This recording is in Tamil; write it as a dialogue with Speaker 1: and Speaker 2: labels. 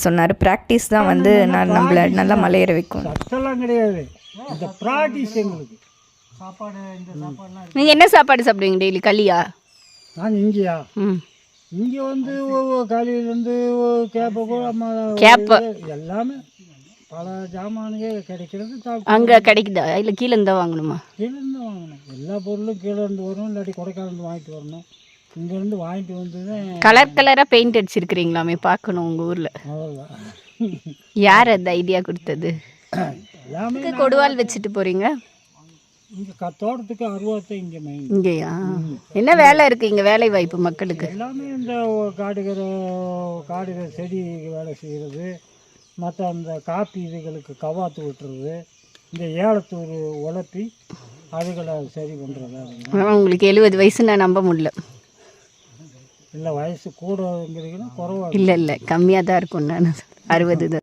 Speaker 1: சொன்னார். ப்ராக்டிஸ் தான் வந்து நான் நம்மளை நல்லா மலையேற வைக்கும்.
Speaker 2: சத்தெல்லாம் கிடையாது, இந்த ப்ராக்டிஸ் எங்களுக்கு. சாப்பாடு இந்த சாப்பாடுலாம்
Speaker 1: நீங்கள் என்ன சாப்பாடு சாப்பிடுவீங்க டெய்லி? களியா?
Speaker 2: நான் இங்கேயா? இங்கே வந்து காலையிலேருந்து
Speaker 1: கேப்பை
Speaker 2: எல்லாமே பல ஜாமானுங்க கிடைக்கிறது.
Speaker 1: அங்கே கிடைக்குதா இல்லை கீழே இருந்தால் வாங்கணுமா?
Speaker 2: கீழேருந்து வாங்கணும், எல்லா பொருளும் கீழேருந்து வரும், இல்லாட்டி கொடைக்கானலேருந்து வாங்கிட்டு வரணும். இங்கேருந்து வாங்கிட்டு வந்து தான்
Speaker 1: கலர் கலராக பெயிண்ட் அடிச்சிருக்கிறீங்களாமே, பார்க்கணும் உங்கள் ஊரில்.
Speaker 2: அவ்வளோதான்.
Speaker 1: யார் அந்த ஐடியா கொடுத்தது?
Speaker 2: எல்லாமே
Speaker 1: கொடுவால் வச்சுட்டு போகிறீங்க?
Speaker 2: இங்கே தோட்டத்துக்கு அருவாத்தை இங்கே மெயின்.
Speaker 1: இங்கேயா? என்ன வேலை இருக்குது இங்கே? வேலை வாய்ப்பு மக்களுக்கு
Speaker 2: எல்லாமே இந்த காடுகிற செடி வேலை செய்கிறது, மற்ற அந்த காப்பி இதுகளுக்கு கவாத்து விட்டுறது, இந்த ஏலத்தூர் உழப்பி அதுகளை சரி பண்ணுறது.
Speaker 1: உங்களுக்கு 70 வயசு நான் நம்ப முடியல.
Speaker 2: இல்லை வயசு கூடங்கிறீங்கன்னா குறவாக
Speaker 1: இல்லை கம்மியாக தான் இருக்கும். நான் 60 தான்.